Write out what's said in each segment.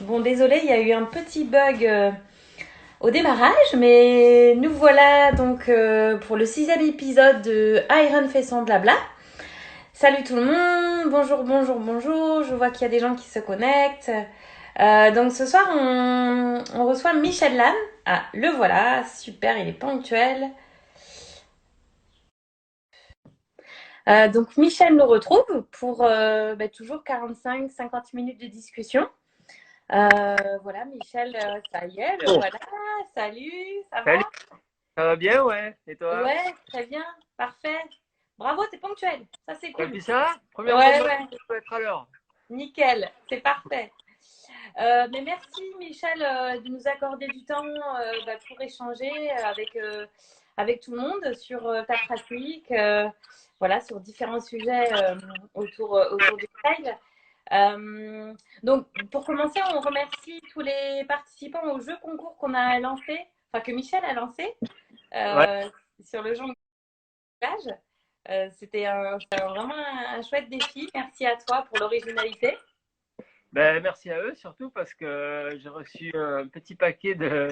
Bon, désolé, il y a eu un petit bug au démarrage, mais nous voilà donc pour le sixième épisode de Iron fait son blabla. Salut tout le monde, bonjour, bonjour, bonjour. Je vois qu'il y a des gens qui se connectent. Donc ce soir, on reçoit Michel Lannes. Ah, le voilà, super, il est ponctuel. Donc Michel nous retrouve pour toujours 45-50 minutes de discussion. Voilà, Michel, ça y est, le Oh, voilà. Salut, ça va? salut, ça va bien, ouais? Et toi? Ouais, très bien, parfait. Bravo, t'es ponctuel. Ça, c'est T'as cool. vu ça? Première fois de Ouais, ma vie ouais, que je peux être à l'heure. nickel, c'est parfait. Mais merci, Michel, de nous accorder du temps pour échanger avec tout le monde sur ta pratique, voilà, sur différents sujets autour du trail. Euh, donc, pour commencer, on remercie tous les participants au jeu concours qu'on a lancé, enfin que Michel a lancé Ouais, euh, sur le jonglage. C'était vraiment un chouette défi. Merci à toi pour l'originalité. ben merci à eux surtout parce que j'ai reçu un petit paquet de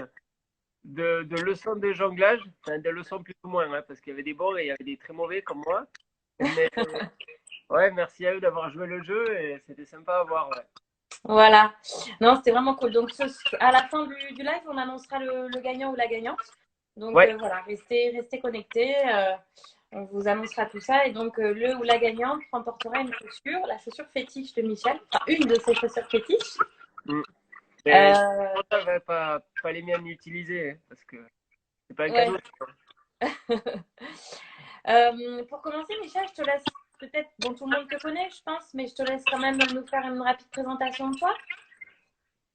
leçons de jonglage, enfin des leçons plus ou moins, hein, parce qu'il y avait des bons et il y avait des très mauvais comme moi. Mais ouais, merci à eux d'avoir joué le jeu et c'était sympa à voir, ouais. Voilà. Non, c'était vraiment cool. Donc, à la fin du live, on annoncera le gagnant ou la gagnante. Donc, Ouais, voilà, restez connectés. On vous annoncera tout ça. Et donc, le ou la gagnante remportera une chaussure, la chaussure fétiche de Michel. Enfin, une de ses chaussures fétiches. mm. Mais Euh, ça va pas les miennes utilisées, hein, parce que c'est pas un cadeau. ouais. Pour commencer, Michel, je te laisse peut-être, bon, tout le monde te connaît, je pense, mais je te laisse quand même nous faire une rapide présentation de toi.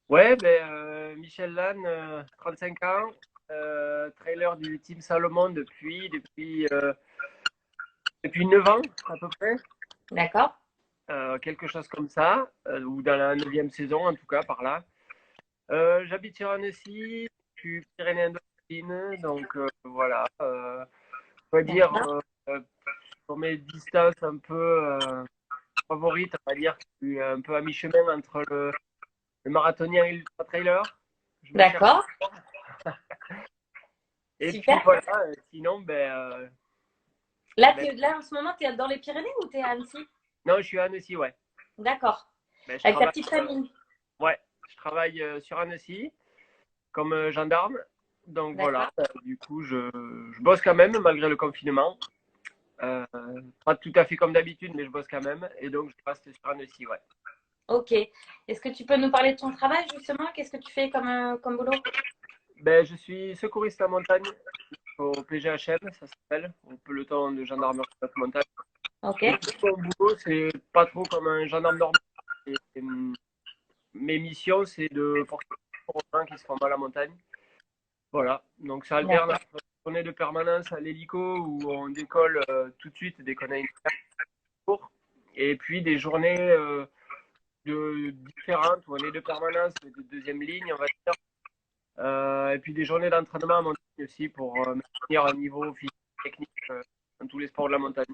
Ouais, ben, Michel Lannes, 35 ans, trailer du Team Salomon depuis 9 ans à peu près, D'accord. quelque chose comme ça, ou dans la neuvième saison en tout cas par là. J'habite sur Annecy, je suis pyrénéen d'origine, donc voilà, on va dire D'accord. pour mes distances un peu favorites, on va dire que je suis un peu à mi-chemin entre le marathonien et l'ultra-trailer. Je me cherche. D'accord. Et puis Super. voilà, sinon, Là, ben, là, en ce moment, tu es dans les Pyrénées ou tu es à Annecy? non, je suis à Annecy, ouais. D'accord. Ben, je Avec ta travaille, petite famille. ouais, je travaille sur Annecy comme gendarme. Donc voilà, D'accord. du coup, je bosse quand même malgré le confinement. Euh, Pas tout à fait comme d'habitude, mais je bosse quand même. Et donc, je reste sur Annecy, ouais. Ok. Est-ce que tu peux nous parler de ton travail, justement? Qu'est-ce que tu fais comme boulot? Ben, je suis secouriste en montagne au PGHM, ça s'appelle, au peloton de gendarmerie de montagne. Ok. Et tout mon boulot, c'est pas trop comme un gendarme normal. Mes missions, c'est de porter aux gens qui se font mal en montagne. Voilà, donc ça alterne D'accord. entre une journée de permanence à l'hélico où on décolle tout de suite dès qu'on a une cour, et puis des journées différentes où on est de permanence mais de deuxième ligne, on va dire. Et puis des journées d'entraînement en montagne aussi pour maintenir un niveau physique technique dans tous les sports de la montagne.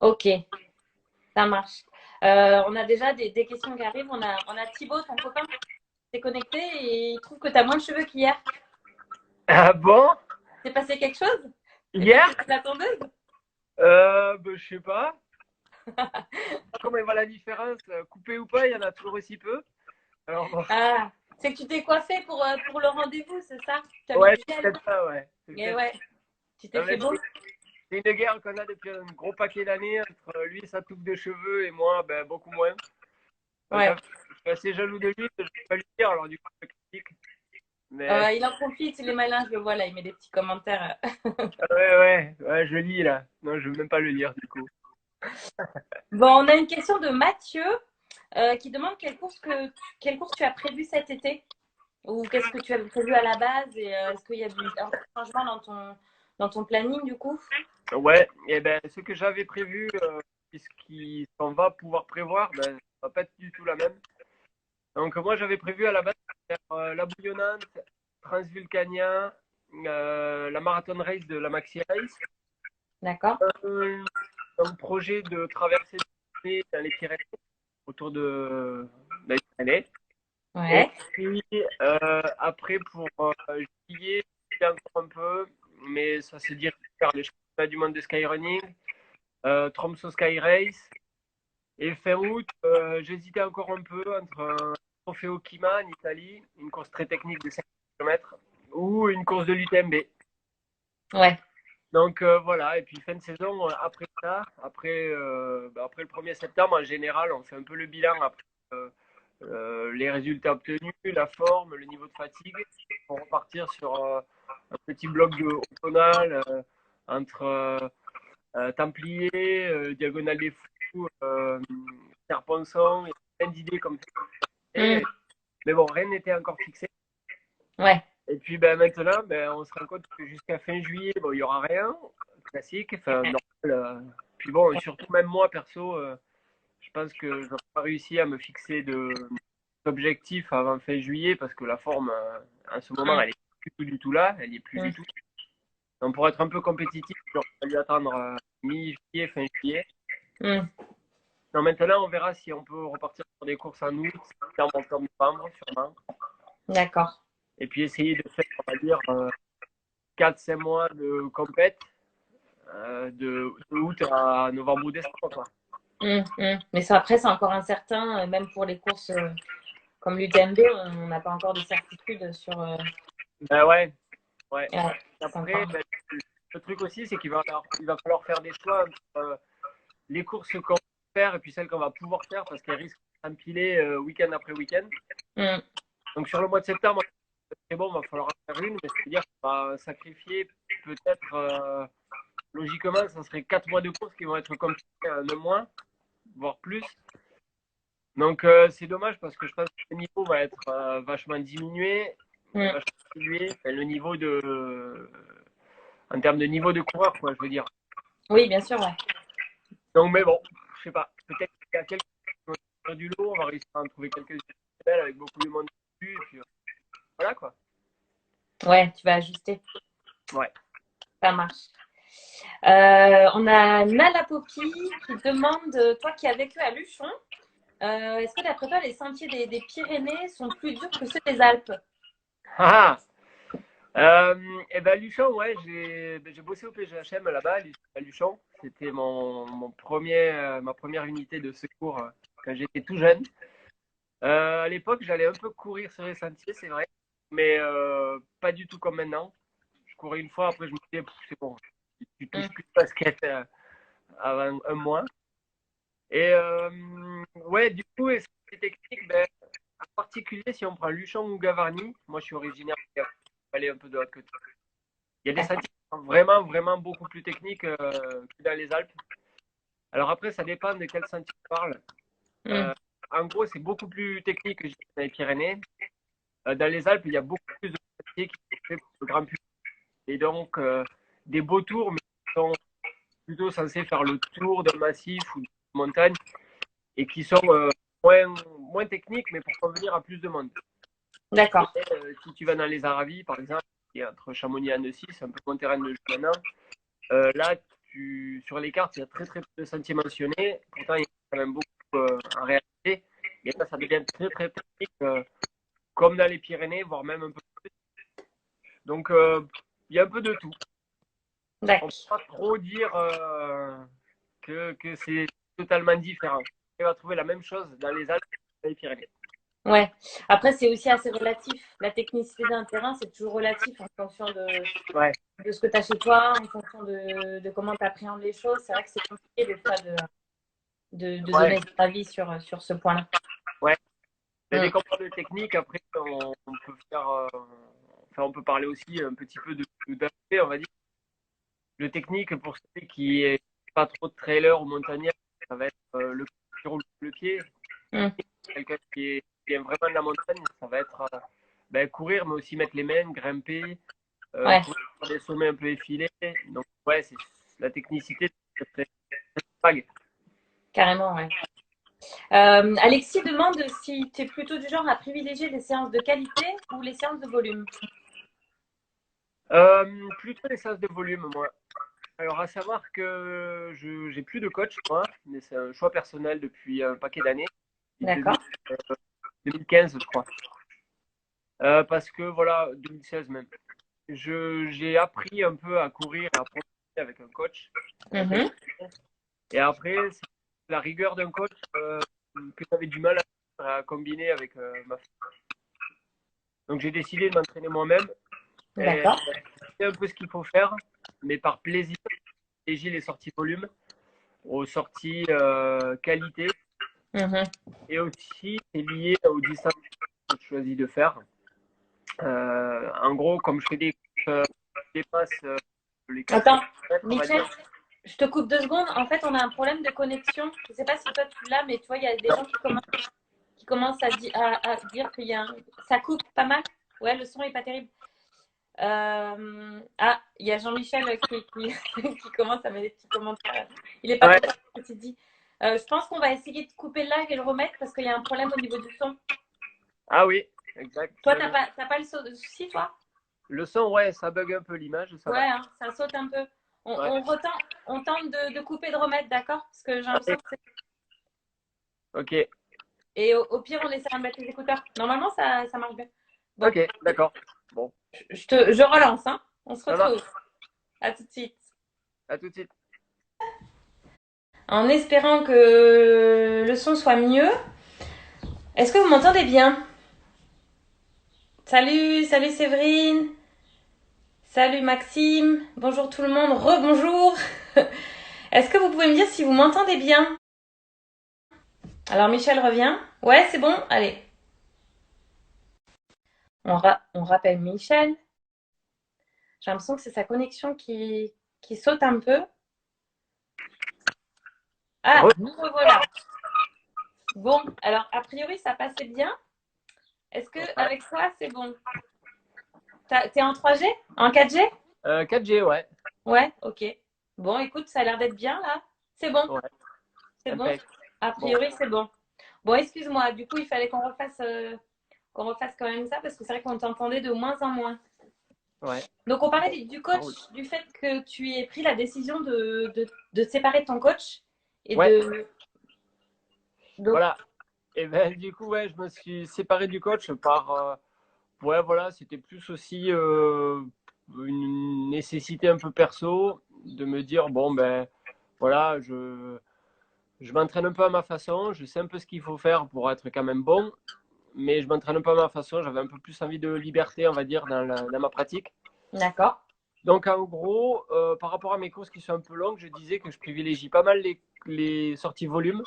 Ok. Ça marche. On a déjà des questions qui arrivent. On a Thibaut, ton copain, qui s'est connecté et il trouve que tu as moins de cheveux qu'hier. Ah bon? C'est passé quelque chose? T'es Hier? passé sous la tondeuse? Je sais pas. Comment il va la différence? Coupé ou pas, il y en a toujours aussi peu. Alors, bon. Ah, c'est que tu t'es coiffé pour le rendez-vous, c'est ça? Tu as mis Ouais, du c'est gel. peut-être ça, ouais. C'est Et peut-être ouais, tu t'es ça. fait beau. C'est une guerre qu'on a depuis un gros paquet d'années entre lui et sa touffe de cheveux et moi, ben, beaucoup moins. Ouais. Je suis assez jaloux de lui, je ne vais pas lui dire, alors du coup, je critique. Mais Il en profite, il est malin, je le vois là, il met des petits commentaires. ouais, je lis là. Non, je ne veux même pas le lire du coup. Bon, on a une question de Mathieu qui demande quelle course tu as prévu cet été ou qu'est-ce que tu avais prévu à la base et est-ce qu'il y a un changement dans ton planning du coup? Ouais, et ben ce que j'avais prévu, puisqu'on va pouvoir prévoir, ben, ça va pas être du tout la même. Donc moi j'avais prévu à la base de faire la Bouillonnante, Transvulcania, la Marathon Race de la Maxi Race. D'accord. Euh, un projet de traverser dans les Pyrénées, autour de les Pyrénées. Et Ouais. puis, après, pour juillet, j'ai encore un peu, mais ça se dirige vers les championnats du monde de skyrunning, Tromso Sky Race. Et fin août, j'hésitais encore un peu entre un Trofeo Kima en Italie, une course très technique de 5 km, ou une course de l'UTMB. Ouais. Donc voilà, et puis fin de saison, après ça, après le 1er septembre, en général, on fait un peu le bilan après les résultats obtenus, la forme, le niveau de fatigue, pour repartir sur un petit bloc automnal entre Templier, Diagonale des Fous, Serponçon, il y a plein d'idées comme ça. Mm. Mais bon, rien n'était encore fixé. Ouais. Et puis ben, maintenant, ben, on se rend compte que jusqu'à fin juillet, bon, il n'y aura rien, classique, enfin normal. Puis bon, surtout même moi, perso, je pense que je n'aurais pas réussi à me fixer d'objectifs avant fin juillet parce que la forme, en ce moment, Mm. elle est plus du tout là, elle n'y est plus du Mm. tout. Donc pour être un peu compétitif, il aurait fallu attendre mi-juillet, fin juillet. Mm. Non, maintenant, on verra si on peut repartir sur des courses en août, septembre, octobre, novembre, sûrement. D'accord. Et puis essayer de faire, on va dire, 4-5 mois de compète, de août à novembre ou décembre, quoi. Mm. Mm. Mais ça, après, c'est encore incertain, même pour les courses comme l'UTMB, on n'a pas encore de certitude sur. Ben ouais, ouais. Ouais, c'est Après, encore. ben, le truc aussi, c'est il va falloir faire des choix entre les courses qu'on va faire et puis celles qu'on va pouvoir faire parce qu'elles risquent d'empiler week-end après week-end. Mm. Donc sur le mois de septembre, c'est bon, il va falloir en faire une, mais c'est-à-dire qu'on va sacrifier peut-être, logiquement, ça serait 4 mois de course qui vont être compliqués en un mois, voire plus. Donc c'est dommage parce que je pense que le niveau va être vachement diminué, Mm. enfin, le niveau en termes de niveau de coureur, quoi, je veux dire. Oui, bien sûr, ouais. Donc, mais bon, je sais pas, peut-être qu'il y a quelques qui vont sortir du lot, on va réussir à en trouver quelques belles avec beaucoup de monde dessus, et puis voilà quoi. Ouais, tu vas ajuster. Ouais. Ça marche. On a Nala Poppy qui demande, toi qui as vécu à Luchon, est-ce que d'après toi, les sentiers des Pyrénées sont plus durs que ceux des Alpes? Ah, et ben Luchon, ouais, j'ai bossé au PGHM là-bas, à Luchon. C'était ma première unité de secours quand j'étais tout jeune. À l'époque, j'allais un peu courir sur les sentiers, c'est vrai, mais pas du tout comme maintenant. Je courais une fois, après je me disais, c'est bon, tu touches Mm. plus de basket avant un mois. Et ouais, du coup, et ces techniques, ben, en particulier si on prend Luchon ou Gavarnie, moi je suis originaire de Gavarnie, aller un peu de l'autre côté. Il y a des sentiers qui sont vraiment, vraiment beaucoup plus techniques que dans les Alpes. Alors après, ça dépend de quel sentier on parle. Mm. Euh, En gros, c'est beaucoup plus technique que dans les Pyrénées. Dans les Alpes, il y a beaucoup plus de sentiers qui sont faits pour le grand public. Et donc, des beaux tours, mais qui sont plutôt censés faire le tour d'un massif ou d'une montagne et qui sont moins techniques, mais pour convenir à plus de monde. Et D'accord. si tu vas dans les Aravis, par exemple, qui est entre Chamonix et Annecy, c'est un peu mon terrain de jeu maintenant. Là, sur les cartes, il y a très très peu de sentiers mentionnés. Pourtant, il y en a quand même beaucoup en réalité. Et là, ça devient très très technique, comme dans les Pyrénées, voire même un peu plus. Donc, il y a un peu de tout. On ne peut D'accord. pas trop dire que c'est totalement différent. On va trouver la même chose dans les Alpes et dans les Pyrénées. Ouais. Après, c'est aussi assez relatif. La technicité d'un terrain, c'est toujours relatif en fonction Ouais, de ce que tu as chez toi, en fonction de comment tu appréhendes les choses. C'est vrai que c'est compliqué des fois de ouais, donner son avis sur ce point-là. ouais. Il y a des Mm. commandes de technique. Après, on peut faire, enfin, on peut parler aussi un petit peu d'aspect, on va dire. Le technique, pour celui qui est pas trop de trailer ou montagnard, ça va être le qui roule le pied. Mm. Quelqu'un qui aime vraiment la montagne, ça va être ben, courir, mais aussi mettre les mains, grimper, Ouais, courir sur des sommets un peu effilés. Donc, ouais, c'est la technicité, c'est très vague. carrément, ouais. Alexis demande si tu es plutôt du genre à privilégier les séances de qualité ou les séances de volume. Plutôt les sens de volume, moi. Alors, à savoir que je j'ai plus de coach, moi, mais c'est un choix personnel depuis un paquet d'années, depuis D'accord. 2015, je crois. Parce que voilà, 2016 même. J'ai appris un peu à courir et à progresser avec un coach. Mhm. Et après, c'est la rigueur d'un coach que j'avais du mal à combiner avec ma femme. Donc j'ai décidé de m'entraîner moi-même et D'accord. c'est un peu ce qu'il faut faire, mais par plaisir. Et j'ai les sorties volume aux sorties qualité. Mhm. Et aussi, c'est lié aux distances que je choisis de faire. En gros, comme je fais des dépasses les 4 Attends, km, on va Michel, dire. je te coupe 2 secondes. En fait, on a un problème de connexion. Je ne sais pas si toi tu l'as, mais tu vois, il y a des gens qui commencent à dire qu'il y a ça coupe pas mal. Ouais, le son est pas terrible. Ah, il y a Jean-Michel qui commence à mettre des petits commentaires. Il n'est pas Ouais. content de ce que tu dis. Je pense qu'on va essayer de couper le live et le remettre parce qu'il y a un problème au niveau du son. Ah oui, exact. Toi, Très bien. t'as pas le souci, toi? Le son, ouais, ça bug un peu l'image, ça Ouais, va. hein, ça saute un peu. Ouais. On tente de couper, de remettre, d'accord? Parce que j'ai l'impression Allez, que c'est. ok, Et au pire, on essaie de mettre les écouteurs. Normalement, ça marche bien. Bon, ok, d'accord. Bon, je relance, hein. On se ça marche. retrouve. À tout de suite. À tout de suite. En espérant que le son soit mieux. Est-ce que vous m'entendez bien? Salut, salut Séverine. Salut Maxime. Bonjour tout le monde. Rebonjour. Est-ce que vous pouvez me dire si vous m'entendez bien? Alors Michel revient. Ouais, c'est bon. Allez. On rappelle Michel. J'ai l'impression que c'est sa connexion qui saute un peu. Ah, nous revoilà. Bon, alors a priori ça passait bien. Est-ce que Ouais. avec toi c'est bon? T'es en 3G? En 4G? 4G, ouais. Ouais, ok. Bon, écoute, ça a l'air d'être bien là. C'est bon, Ouais, c'est bon. impec. A Bon, priori c'est bon. Bon, excuse-moi, du coup il fallait qu'on refasse quand même ça parce que c'est vrai qu'on t'entendait de moins en moins. ouais. Donc on parlait Bon, du ça coach, roule. du fait que tu aies pris la décision de te séparer de ton coach et Ouais, de... Donc, voilà. Et ben, du coup, ouais, je me suis séparé du coach par. Ouais, voilà, c'était plus aussi une nécessité un peu perso de me dire, bon, ben, voilà, je m'entraîne un peu à ma façon, je sais un peu ce qu'il faut faire pour être quand même bon, mais je m'entraîne un peu à ma façon, j'avais un peu plus envie de liberté, on va dire, dans ma pratique. d'accord. Donc, en gros, par rapport à mes courses qui sont un peu longues, je disais que je privilégie pas mal les sorties volume,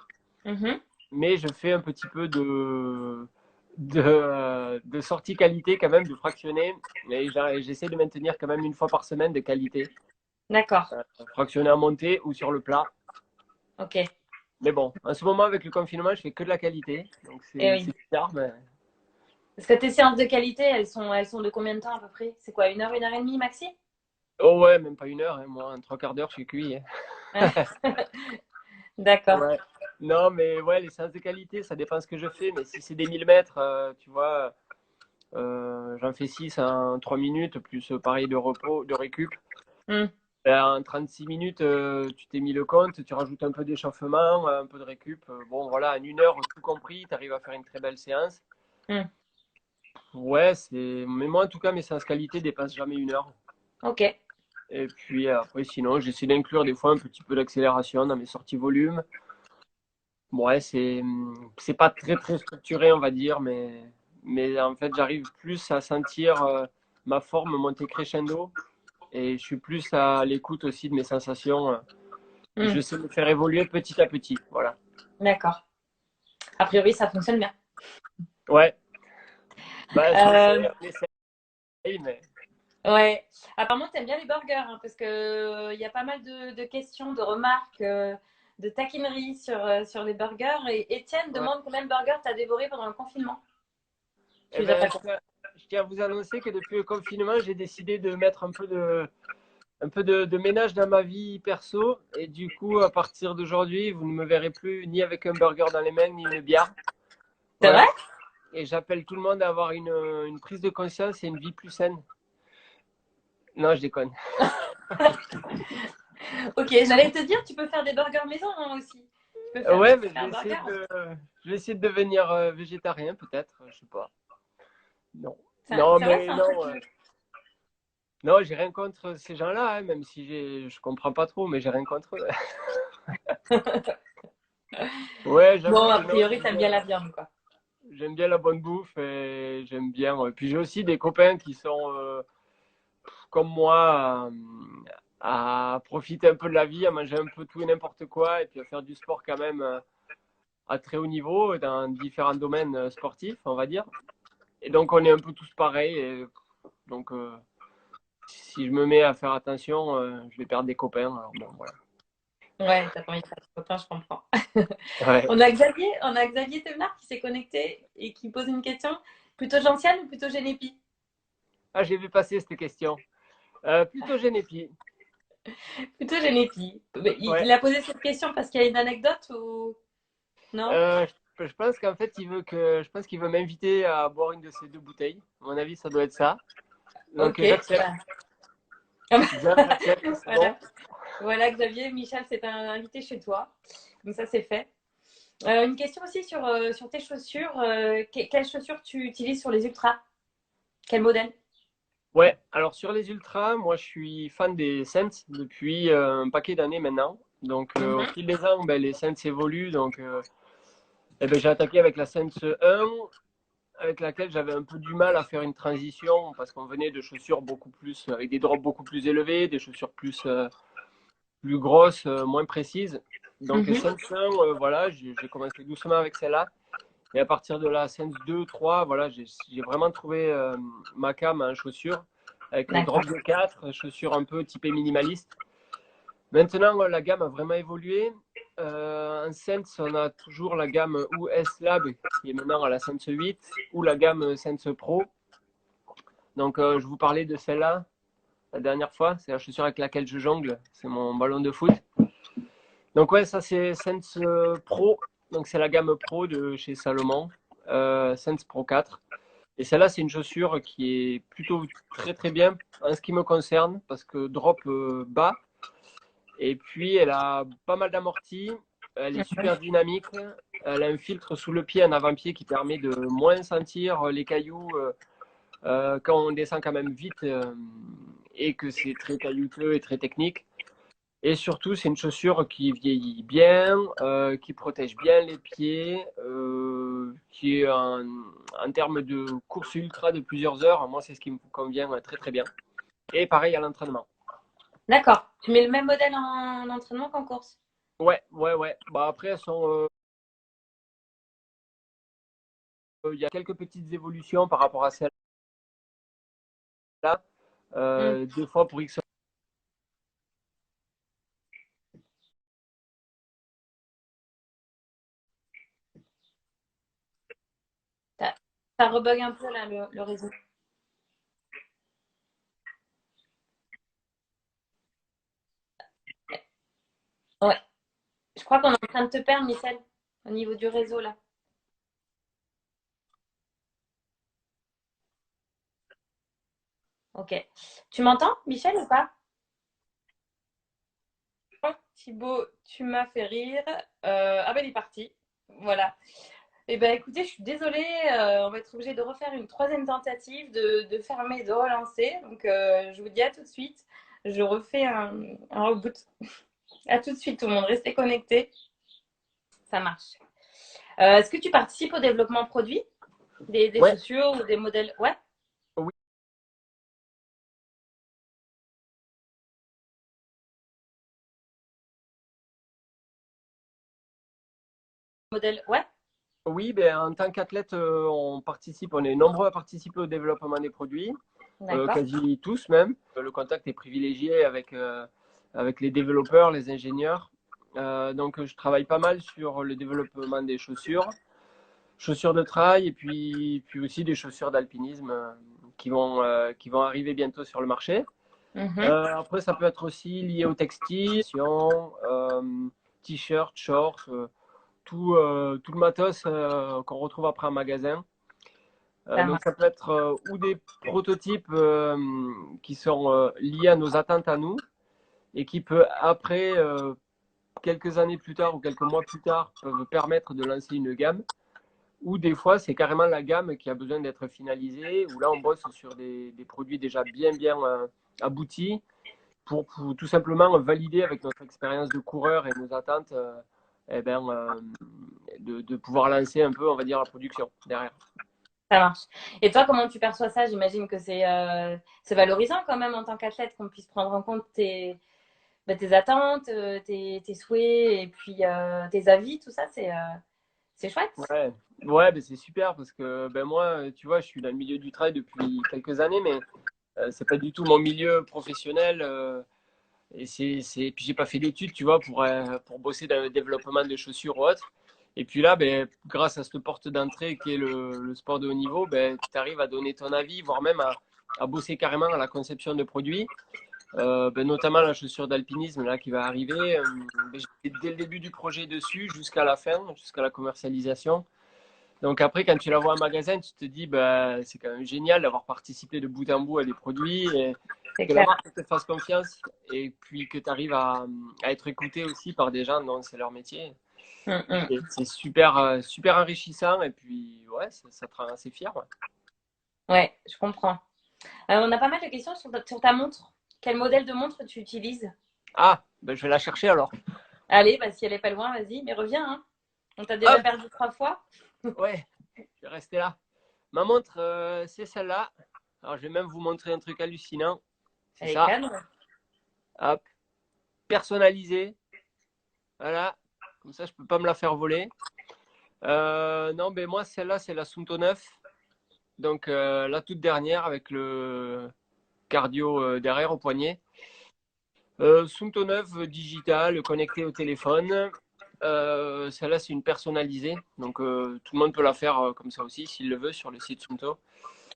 Mhm. mais je fais un petit peu de sorties qualité quand même, de fractionner. Et j'essaie de maintenir quand même une fois par semaine de qualité, D'accord. fractionner en montée ou sur le plat. Ok. Mais bon, en ce moment, avec le confinement, je fais que de la qualité. Donc Et c'est oui. bizarre, mais. Parce que tes séances de qualité, elles sont de combien de temps à peu près? C'est quoi, une heure et demie maxi? Oh ouais, même pas une heure, hein, moi, en trois quarts d'heure, je suis cuit, hein. D'accord. Ouais. Non, mais ouais, les séances de qualité, ça dépend ce que je fais. Mais si c'est des 1000 mètres, tu vois, j'en fais 6 en 3 minutes, plus pareil de repos, de récup. Hmm. Ben, en 36 minutes, tu t'es mis le compte, tu rajoutes un peu d'échauffement, un peu de récup. Bon, voilà, en une heure, tout compris, tu arrives à faire une très belle séance. Hmm. Ouais, c'est. Mais moi, en tout cas, mes séances qualité dépassent jamais une heure. Ok. Et puis après, sinon, j'essaie d'inclure des fois un petit peu d'accélération dans mes sorties volume. Ouais, c'est pas très très structuré, on va dire, mais en fait, j'arrive plus à sentir ma forme monter crescendo et je suis plus à l'écoute aussi de mes sensations. Hmm. Je sais me faire évoluer petit à petit. Voilà. D'accord. A priori, ça fonctionne bien. Ouais, bah, Euh, on essaye, mais. ouais. Apparemment, t'aimes bien les burgers, hein, parce que il y a pas mal de questions, de remarques, de taquineries sur les burgers. Et Étienne Ouais. demande combien de burgers t'as dévoré pendant le confinement. Tu Eh les as pas ben, comptés. je tiens à vous annoncer que depuis le confinement, j'ai décidé de mettre un peu de ménage dans ma vie perso. Et du coup, à partir d'aujourd'hui, vous ne me verrez plus ni avec un burger dans les mains, ni une bière. C'est vrai? Voilà. Et j'appelle tout le monde à avoir une prise de conscience et une vie plus saine. Non, je déconne. Ok, j'allais te dire, tu peux faire des burgers maison hein, aussi. Tu Ouais, peux mais faire un burger. je vais essayer de devenir végétarien, peut-être. Je sais pas. Non. Non, C'est vrai, c'est mais un truc non, qui... non, j'ai rien contre ces gens-là, hein, même si je comprends pas trop, mais j'ai rien contre eux. Ouais, j'avoue Bon, que a non, priori, t'aimes bien la viande, quoi. j'aime bien la bonne bouffe et j'aime bien. Puis j'ai aussi des copains qui sont comme moi à profiter un peu de la vie, à manger un peu tout et n'importe quoi et puis à faire du sport quand même à très haut niveau dans différents domaines sportifs, on va dire. Et donc on est un peu tous pareils. Et donc si je me mets à faire attention, je vais perdre des copains. Alors bon, voilà. Ouais, t'as pas envie de faire des copains, je comprends. Ouais. On a Xavier Thévenard qui s'est connecté et qui pose une question. Plutôt gentiane ou plutôt génépi? Ah, j'ai vu passer cette question. Plutôt Genepi. Plutôt génépi. Mais Ouais. il a posé cette question parce qu'il y a une anecdote ou non? Je pense qu'en fait, je pense qu'il veut m'inviter à boire une de ces deux bouteilles. À mon avis, ça doit être ça. Donc Ok. j'accepte. Bah. J'accepte, c'est bon. Voilà. Voilà, Xavier, Michel, c'est un invité chez toi. Donc ça, c'est fait. Une question aussi sur tes chaussures. Quelles chaussures tu utilises sur les ultras? Quel modèle? Ouais, alors sur les ultras, moi je suis fan des Saints depuis un paquet d'années maintenant. Donc au Mhm. fil des ans, ben, les Saints évoluent. Donc eh ben, j'ai attaqué avec la Saints 1, avec laquelle j'avais un peu du mal à faire une transition parce qu'on venait de chaussures beaucoup plus, avec des drops beaucoup plus élevés, des chaussures plus grosses, moins précises. Donc Mhm. Saints 1, voilà, j'ai commencé doucement avec celle-là. Et à partir de la Saints 2, 3, voilà, j'ai vraiment trouvé ma cam en chaussures avec le drop D'accord. de 4, chaussures un peu typées minimalistes. Maintenant, la gamme a vraiment évolué. En Sense, on a toujours la gamme US Lab qui est maintenant à la Sense 8 ou la gamme Sense Pro. Donc, je vous parlais de celle-là la dernière fois. C'est la chaussure avec laquelle je jongle. C'est mon ballon de foot. Donc, ouais, ça, c'est Sense Pro. Donc, c'est la gamme Pro de chez Salomon. Sense Pro 4. Et celle-là, c'est une chaussure qui est plutôt très très bien en ce qui me concerne parce que drop bas. Et puis, elle a pas mal d'amortis. Elle est super dynamique. Elle a un filtre sous le pied, un avant-pied qui permet de moins sentir les cailloux quand on descend quand même vite et que c'est très caillouteux et très technique. Et surtout, c'est une chaussure qui vieillit bien, qui protège bien les pieds, qui est en termes de course ultra de plusieurs heures. Moi, c'est ce qui me convient très très bien. Et pareil à l'entraînement. D'accord. Tu mets le même modèle en entraînement qu'en course? Ouais, ouais, ouais. Bah après, il y a quelques petites évolutions par rapport à celle-là. Hmm. Des fois, pour X. Ça, ça rebug un peu là, le réseau. Ouais. Je crois qu'on est en train de te perdre, Michel, au niveau du réseau là. Ok. Tu m'entends, Michel, ou pas? Thibaut, tu m'as fait rire. Ah ben il est parti. Voilà. Eh ben écoutez, je suis désolée, on va être obligé de refaire une troisième tentative, de fermer, de relancer. Donc je vous dis à tout de suite. Je refais un reboot. À tout de suite tout le monde, restez connectés. Ça marche. Est-ce que tu participes au développement produit des Ouais, chaussures ou des modèles? Ouais, oui, modèle, ouais, oui, ben, en tant qu'athlète, on participe, on est nombreux à participer au développement des produits, d'accord. quasi tous même. Le contact est privilégié avec les développeurs, les ingénieurs. Donc, je travaille pas mal sur le développement des chaussures, chaussures de trail et puis aussi des chaussures d'alpinisme qui vont arriver bientôt sur le marché. Mhm. Après, ça peut être aussi lié au textile, t-shirt, shorts, tout le matos qu'on retrouve après en magasin. Ça Donc marche. ça peut être ou des prototypes qui sont liés à nos attentes à nous et qui peut après, quelques années plus tard ou quelques mois plus tard, peuvent permettre de lancer une gamme. ou des fois, c'est carrément la gamme qui a besoin d'être finalisée, où là, on bosse sur des produits déjà bien aboutis pour tout simplement valider avec notre expérience de coureur et nos attentes eh ben, de pouvoir lancer un peu, on va dire, la production derrière. Ça marche. Et toi, comment tu perçois ça? J'imagine que c'est valorisant quand même en tant qu'athlète qu'on puisse prendre en compte tes attentes, tes souhaits et puis tes avis, tout ça, c'est chouette. Ouais, ouais ben c'est super parce que ben moi, tu vois, je suis dans le milieu du trail depuis quelques années, mais c'est pas du tout mon milieu professionnel. Et puis j'ai pas fait d'études, tu vois, pour bosser dans le développement de chaussures ou autre. Et puis là, ben, grâce à cette porte d'entrée qui est le sport de haut niveau, ben, tu arrives à donner ton avis, voire même à bosser carrément à la conception de produits. Ben, notamment la chaussure d'alpinisme là qui va arriver. Ben, j'étais dès le début du projet dessus jusqu'à la fin, jusqu'à la commercialisation. Donc après, quand tu la vois en magasin, tu te dis, bah, c'est quand même génial d'avoir participé de bout en bout à des produits et C'est que la clair. marque te fasse confiance et puis que tu arrives à être écouté aussi par des gens dont c'est leur métier. Mm, mm. C'est super, super enrichissant et puis ouais, ça te rend assez fier. Ouais. Ouais, je comprends. On a pas mal de questions sur ta montre. Quel modèle de montre tu utilises? Ah, ben, je vais la chercher alors. Allez, bah, si elle est pas loin, vas-y, mais reviens, hein. On t'a déjà Hop, perdu 3 fois. ouais, je vais rester là. Ma montre, c'est celle-là. Alors je vais même vous montrer un truc hallucinant. C'est Elle est ça. cadre. Hop, personnalisé. Voilà. Comme ça, je peux pas me la faire voler. Non, mais moi, celle-là, c'est la Sunto 9. Donc, la toute dernière avec le cardio derrière au poignet. Sunto 9 digital, connecté au téléphone. Celle-là, c'est une personnalisée. Donc, tout le monde peut la faire comme ça aussi, s'il le veut, sur le site Sunto.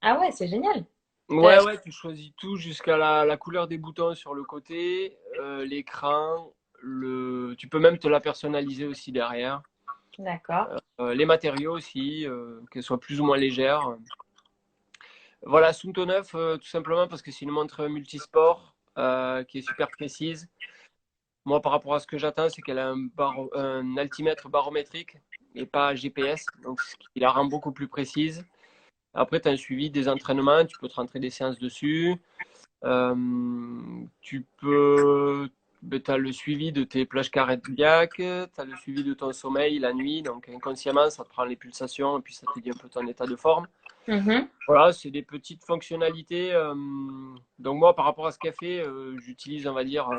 Ah ouais, c'est génial. Ouais, ouais, tu choisis tout jusqu'à la couleur des boutons sur le côté, l'écran. Tu peux même te la personnaliser aussi derrière. D'accord. Les matériaux aussi, qu'elles soient plus ou moins légères. Voilà, Sunto 9, tout simplement parce que c'est une montre multisport qui est super précise. Moi, par rapport à ce que j'attends, c'est qu'elle a un altimètre barométrique et pas GPS, donc ce qui la rend beaucoup plus précise. Après, tu as un suivi des entraînements, tu peux te rentrer des séances dessus. Euh, tu peux. Tu as le suivi de tes plages cardiaques, tu as le suivi de ton sommeil la nuit, donc inconsciemment, ça te prend les pulsations et puis ça te dit un peu ton état de forme. Mhm. Voilà, c'est des petites fonctionnalités. Donc moi, par rapport à ce qu'elle fait, j'utilise, on va dire,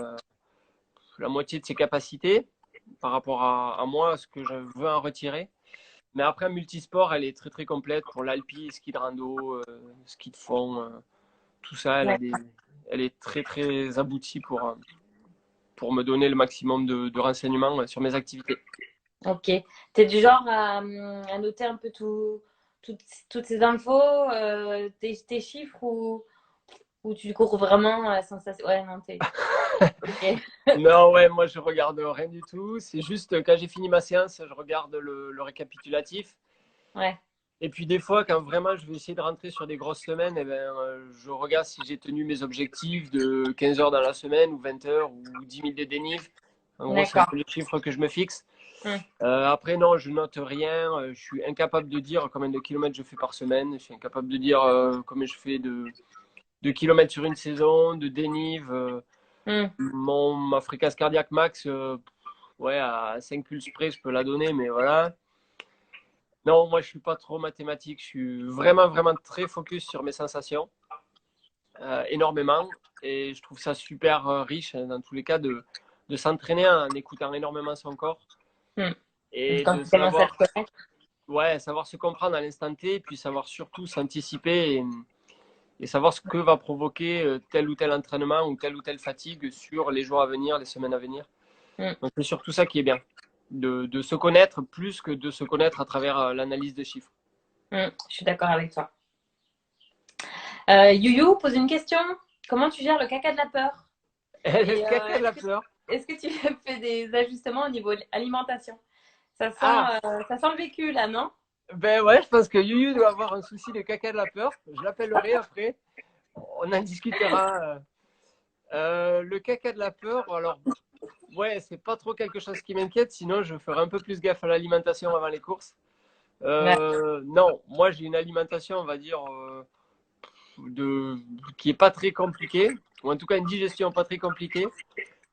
la moitié de ses capacités par rapport à moi, à ce que je veux en retirer. Mais après, multisport, elle est très très complète pour l'alpi, ski de rando, ski de fond, tout ça. Elle est très très aboutie pour me donner le maximum de renseignements sur mes activités. Ok. T'es du genre à noter un peu toutes, toutes ces infos, tes chiffres ou tu cours vraiment à la sensation. Ouais, non, t'es. Ok. Non, ouais, moi je regarde rien du tout. C'est juste quand j'ai fini ma séance, je regarde le récapitulatif. Ouais, Et puis des fois, quand vraiment je vais essayer de rentrer sur des grosses semaines, eh ben, je regarde si j'ai tenu mes objectifs de 15 heures dans la semaine ou 20 heures ou 10 000 de dénive. En gros, c'est un d'accord. peu les chiffres que je me fixe. Hmm. Après, non, je note rien. Je suis incapable de dire combien de kilomètres je fais par semaine. Je suis incapable de dire combien je fais de kilomètres sur une saison, de dénive. Hmm. Ma fréquence cardiaque max, ouais, à 5 pulses près, je peux la donner, mais voilà. Non, moi, je suis pas trop mathématique. Je suis vraiment très focus sur mes sensations, énormément. Et je trouve ça super riche, dans tous les cas, de s'entraîner en écoutant énormément son corps Hmm. et Quand de tu commences à te savoir, connaître. ouais, savoir se comprendre à l'instant T, puis savoir surtout s'anticiper et savoir ce que va provoquer tel ou tel entraînement ou telle fatigue sur les jours à venir, les semaines à venir. Hmm. Donc, c'est surtout ça qui est bien, de se connaître plus que de se connaître à travers l'analyse des chiffres. Hmm. Je suis d'accord avec toi. Youyou pose une question. Comment tu gères le caca de la peur? Le Et caca de la peur. est-ce que tu fais des ajustements au niveau alimentation? Ah, Ça sent le vécu là, non? ben ouais, je pense que Yuyu doit avoir un souci de caca de la peur. Je l'appellerai après. On en discutera. Le caca de la peur, alors, ouais, c'est pas trop quelque chose qui m'inquiète. Sinon, je ferai un peu plus gaffe à l'alimentation avant les courses. Ouais. Non, moi j'ai une alimentation, on va dire, qui est pas très compliquée, ou en tout cas une digestion pas très compliquée.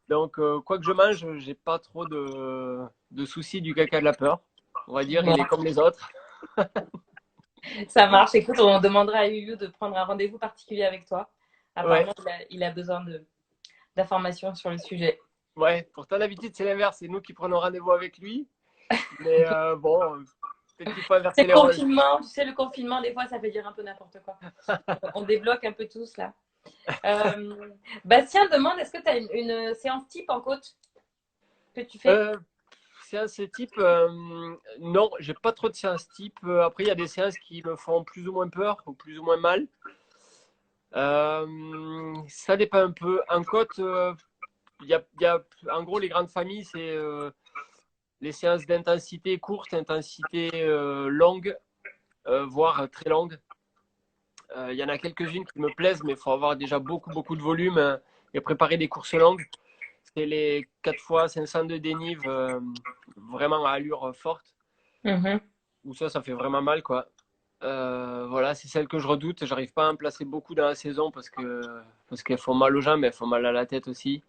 Donc, quoi que je mange, j'ai pas trop de soucis du caca de la peur. On va dire, il est Bon, comme les autres. ça marche. Écoute, on demandera à Yuyu de prendre un rendez-vous particulier avec toi. Ouais, Apparemment, il a besoin d'informations sur le sujet. ouais. Pourtant, d'habitude, c'est l'inverse. C'est nous qui prenons rendez-vous avec lui. Mais bon, peut-être qu'il faut C'est inverser le les rôles. confinement, tu sais, le confinement, des fois, ça fait dire un peu n'importe quoi. On débloque un peu tous là. Bastien demande, est-ce que tu as une séance type en coach que tu fais? Euh, séance type, non, j'ai pas trop de séances type. Après, il y a des séances qui me font plus ou moins peur ou plus ou moins mal. Ça dépend un peu. En côte, en gros, les grandes familles, c'est les séances d'intensité courte, intensité longue, voire très longue. Il y en a quelques-unes qui me plaisent, mais il faut avoir déjà beaucoup de volume et préparer des courses longues. C'est les 4 fois 500 de dénive, vraiment à allure forte, Mhm. où ça fait vraiment mal, quoi. Voilà, c'est celle que je redoute. J'arrive pas à en placer beaucoup dans la saison parce qu'elles font mal aux jambes, mais elles font mal à la tête aussi.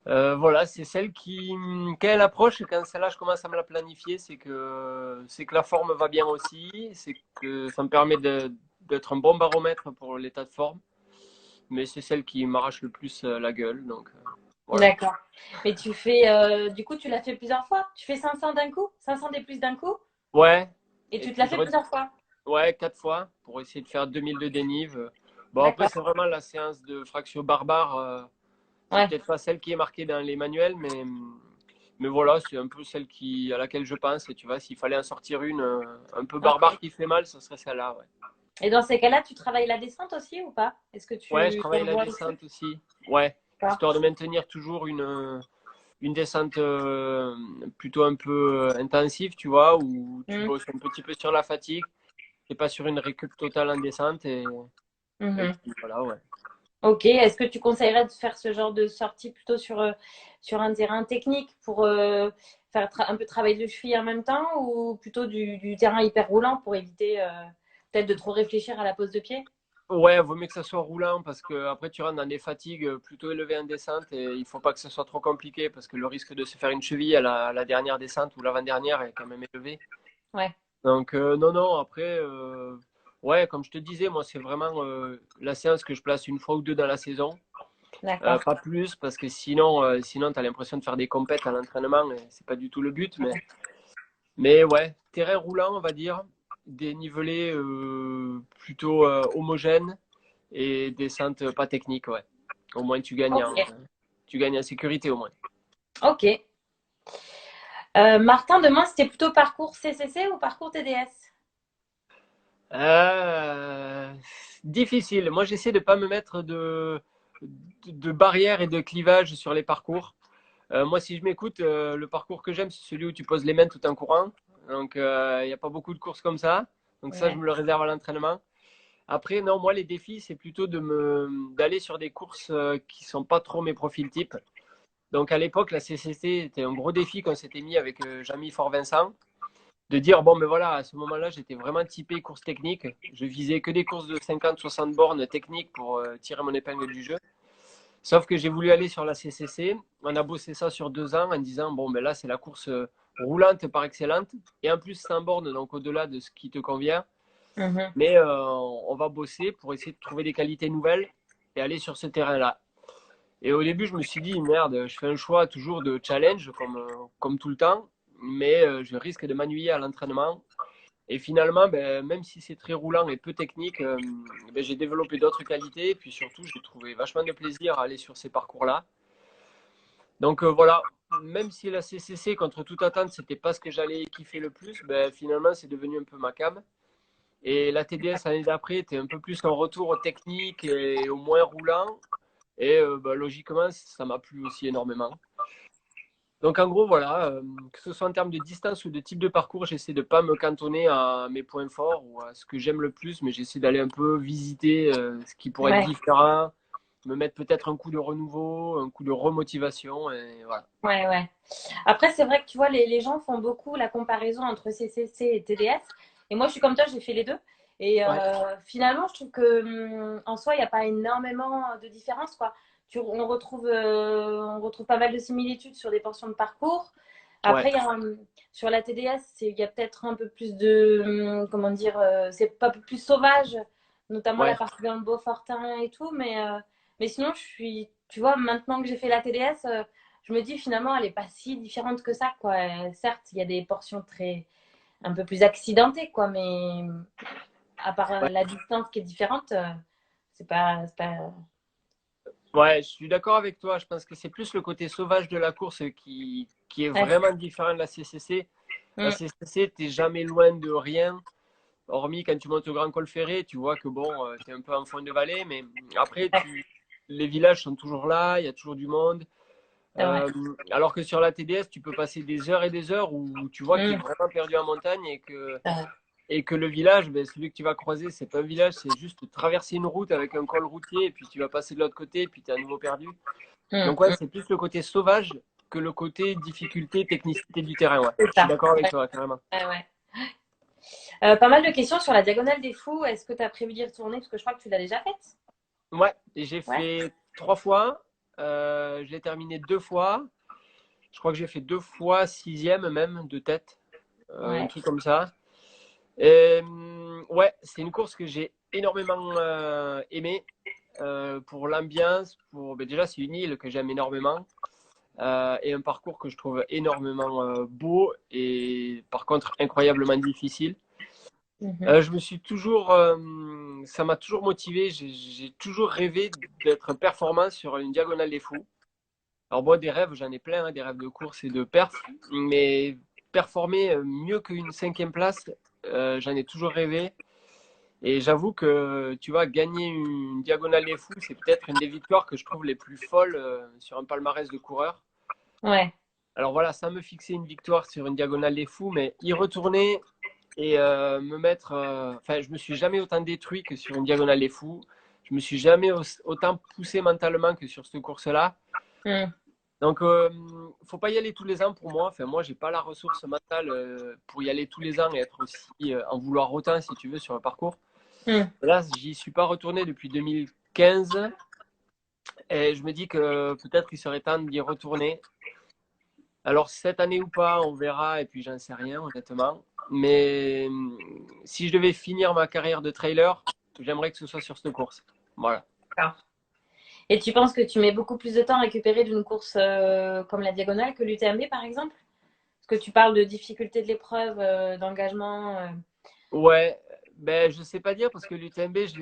Voilà, c'est celle qui, quand elle approche, quand celle-là, je commence à me la planifier, c'est que la forme va bien aussi, c'est que ça me permet d'être un bon baromètre pour l'état de forme, mais c'est celle qui m'arrache le plus la gueule, donc voilà. D'accord. Mais tu fais, du coup, tu l'as fait plusieurs fois? Tu fais 500 d'un coup? 500 des plus d'un coup? Ouais, Et et tu te puis l'as fait plusieurs fois? ouais, 4 fois pour essayer de faire 2000 de dénive. Bon, après, D'accord. c'est vraiment la séance de Fractio Barbare. C'est Ouais. peut-être pas celle qui est marquée dans les manuels, mais voilà, c'est un peu celle à laquelle je pense. Et tu vois, s'il fallait en sortir une un peu barbare Ok. qui fait mal, ce serait celle-là. Ouais. Et dans ces cas-là, tu travailles la descente aussi ou pas? Est-ce que Ouais, je tu travaille la revois le truc? descente aussi. Ouais, Pas. histoire de maintenir toujours une descente plutôt un peu intensive, tu vois, où tu Mhm. bosses un petit peu sur la fatigue. T'es pas sur une récup totale en descente. Et Mhm. puis voilà, ouais. Ok. Est-ce que tu conseillerais de faire ce genre de sortie plutôt sur un terrain technique pour faire un peu de travail de cheville en même temps ou plutôt du terrain hyper roulant pour éviter peut-être de trop réfléchir à la pose de pied? Ouais, vaut mieux que ça soit roulant parce que après tu rentres dans des fatigues plutôt élevées en descente et il faut pas que ce soit trop compliqué parce que le risque de se faire une cheville à la dernière descente ou l'avant-dernière est quand même élevé. Ouais. Donc non, non, après, ouais, comme je te disais, moi c'est vraiment la séance que je place une fois ou deux dans la saison, D'accord. pas plus parce que sinon tu as l'impression de faire des compètes à l'entraînement et c'est pas du tout le but. Mais ouais, terrain roulant, on va dire, dénivelé plutôt homogène et descente pas technique, ouais. Au moins Ok. tu gagnes en sécurité au moins. Ok. Martin, demain, c'était plutôt parcours CCC ou parcours TDS? Euh, difficile. Moi, j'essaie de pas me mettre de barrières et de clivages sur les parcours. Moi, si je m'écoute, le parcours que j'aime, c'est celui où tu poses les mains tout en courant. Donc, il n'y a pas beaucoup de courses comme ça. Donc, ça, je Ouais. me le réserve à l'entraînement. Après, non, moi, les défis, c'est plutôt d'aller sur des courses qui sont pas trop mes profils types. Donc, à l'époque, la CCC était un gros défi qu'on s'était mis avec Jamy Fort-Vincent. De dire, bon, mais voilà, à ce moment-là, j'étais vraiment typé course technique. Je visais que des courses de 50-60 bornes techniques pour tirer mon épingle du jeu. Sauf que j'ai voulu aller sur la CCC. On a bossé ça sur 2 ans en disant, bon, mais là, c'est la course roulante par excellente. Et en plus, c'est en borne, donc au-delà de ce qui te convient. Mhm. Mais on va bosser pour essayer de trouver des qualités nouvelles et aller sur ce terrain-là. Et au début, je me suis dit, merde, je fais un choix toujours de challenge, comme tout le temps, mais je risque de m'ennuyer à l'entraînement. Et finalement, ben, même si c'est très roulant et peu technique, ben, j'ai développé d'autres qualités. Et puis surtout, j'ai trouvé vachement de plaisir à aller sur ces parcours-là. Donc voilà, même si la CCC, contre toute attente, c'était pas ce que j'allais kiffer le plus, ben, finalement, c'est devenu un peu ma cam. Et la TDS l'année d'après était un peu plus en retour aux techniques et au moins roulant. Et ben, logiquement, ça m'a plu aussi énormément. Donc en gros, voilà, que ce soit en termes de distance ou de type de parcours, j'essaie de ne pas me cantonner à mes points forts ou à ce que j'aime le plus, mais j'essaie d'aller un peu visiter ce qui pourrait être Ouais. différent me mettre peut-être un coup de renouveau, un coup de remotivation. Et voilà. Ouais, ouais. Après, c'est vrai que tu vois, les gens font beaucoup la comparaison entre CCC et TDS. Et moi, je suis comme toi, j'ai fait les deux. Et Ouais, finalement, je trouve que en soi, il n'y a pas énormément de différence, quoi. On retrouve pas mal de similitudes sur des portions de parcours. ouais, Après, sur la TDS, il y a peut-être un peu plus de, comment dire, c'est pas plus sauvage, notamment la ouais. partie dans le Beaufortin et tout. Mais sinon, tu vois, maintenant que j'ai fait la TDS, je me dis finalement, elle est pas si différente que ça, quoi. Certes, il y a des portions un peu plus accidentées, quoi, mais à part Ouais, la distance qui est différente, c'est pas... ouais, je suis d'accord avec toi. Je pense que c'est plus le côté sauvage de la course qui est Ouais. vraiment différent de la CCC. La Mm. CCC, t'es jamais loin de rien. Hormis quand tu montes au Grand Col Ferré, tu vois que bon, tu es un peu en fond de vallée, mais après, Ouais, les villages sont toujours là, il y a toujours du monde. c'est vrai. Alors que sur la TDS, tu peux passer des heures et des heures où tu vois que tu es Mm. vraiment perdu en montagne C'est vrai. et que le village, ben, celui que tu vas croiser, c'est pas un village, c'est juste traverser une route avec un col routier et puis tu vas passer de l'autre côté et puis tu es à nouveau perdu. Mm. Donc ouais, Mm. c'est plus le côté sauvage que le côté difficulté, technicité du terrain. Ouais. C'est Je suis ça. d'accord avec Ouais, toi, carrément. ouais, ouais. Pas mal de questions sur la Diagonale des Fous. Est-ce que tu as prévu d'y retourner? Parce que je crois que tu l'as déjà faite. Ouais, et j'ai Ouais. fait 3 fois. Je l'ai terminé 2 fois. Je crois que j'ai fait 2 fois sixième même de tête. Un Ouais. truc comme ça. Et, ouais, c'est une course que j'ai énormément aimée. Pour l'ambiance, ben déjà c'est une île que j'aime énormément. Et un parcours que je trouve énormément beau et par contre incroyablement difficile. Mhm. Je me suis toujours, ça m'a toujours motivé. J'ai toujours rêvé d'être performant sur une diagonale des fous. Alors moi, des rêves, j'en ai plein, hein, des rêves de course et de perf, mais performer mieux qu'une cinquième place, j'en ai toujours rêvé. Et j'avoue que, tu vois, gagner une diagonale des fous, c'est peut-être une des victoires que je trouve les plus folles sur un palmarès de coureur. Ouais. Alors voilà, ça me fixer une victoire sur une diagonale des fous, mais y retourner et me mettre. Enfin, je me suis jamais autant détruit que sur une diagonale des fous. Je me suis jamais autant poussé mentalement que sur cette course-là. Mm. Donc, faut pas y aller tous les ans pour moi. Enfin, moi, j'ai pas la ressource mentale pour y aller tous les ans et être aussi en vouloir autant, si tu veux, sur le parcours. Mm. Et là, j'y suis pas retourné depuis 2015 et je me dis que peut-être il serait temps d'y retourner. Alors, cette année ou pas, on verra. Et puis, j'en sais rien, honnêtement. Mais si je devais finir ma carrière de trailer, j'aimerais que ce soit sur cette course. Voilà. D'accord. Et tu penses que tu mets beaucoup plus de temps à récupérer d'une course comme la Diagonale que l'UTMB, par exemple? Parce que tu parles de difficulté de l'épreuve, d'engagement. Ouais, ben je sais pas dire parce que l'UTMB, je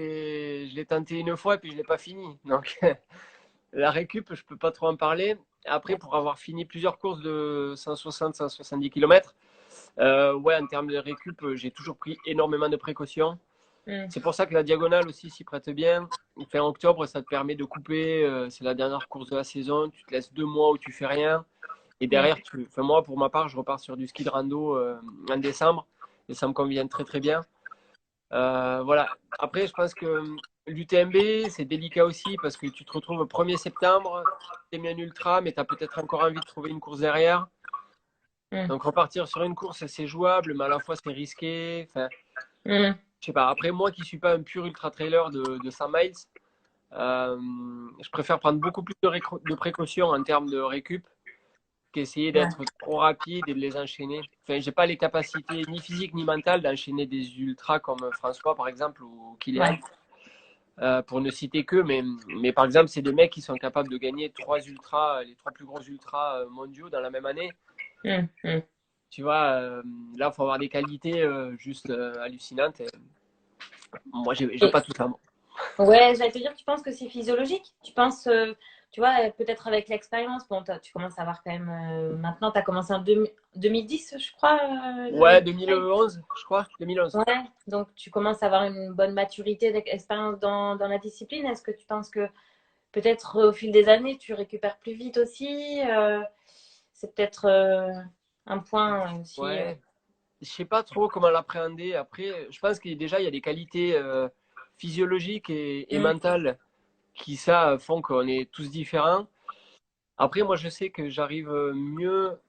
l'ai tenté une fois et puis je l'ai pas fini. Donc la récup, je peux pas trop en parler. Après, pour avoir fini plusieurs courses de 160-170 km, ouais, en termes de récup, j'ai toujours pris énormément de précautions. Mm. C'est pour ça que la diagonale aussi s'y prête bien. Fin octobre, ça te permet de couper. C'est la dernière course de la saison. Tu te laisses 2 mois où tu fais rien. Et Mm. derrière, enfin, moi, pour ma part, je repars sur du ski de rando en décembre. Et ça me convient très très bien. Voilà. Après, je pense que l'UTMB, c'est délicat aussi parce que tu te retrouves au 1er septembre, tu es mis un ultra, mais tu as peut-être encore envie de trouver une course derrière. Mm. Donc repartir sur une course, c'est jouable, mais à la fois c'est risqué. Enfin, Mm. je sais pas. Après, moi qui suis pas un pur ultra trailer de 100 miles, euh, je préfère prendre beaucoup plus de précautions en termes de récup qu'essayer Ouais. d'être trop rapide et de les enchaîner. Enfin, j'ai pas les capacités ni physiques ni mentales d'enchaîner des ultras comme François par exemple ou Kylian. Ouais. Pour ne citer que, mais par exemple, c'est des mecs qui sont capables de gagner 3 ultras, les 3 plus gros ultras mondiaux dans la même année. Mm. Mm. Tu vois, là, il faut avoir des qualités juste hallucinantes. Et moi, j'ai Et pas tout ça. Moi. ouais, j'allais te dire, tu penses que c'est physiologique? Tu penses, tu vois, peut-être avec l'expérience, bon, tu commences à avoir quand même, maintenant, tu as commencé en 2010, je crois, Ouais, le trail. 2011, je crois. 2011. Ouais, donc tu commences à avoir une bonne maturité d'expérience dans la discipline. Est-ce que tu penses que peut-être au fil des années, tu récupères plus vite aussi? C'est peut-être un point aussi. Ouais, je sais pas trop comment l'appréhender. Après, je pense qu'il déjà, il y a des qualités physiologiques et Mm, mentales qui ça font qu'on est tous différents. Après, moi, je sais que j'arrive mieux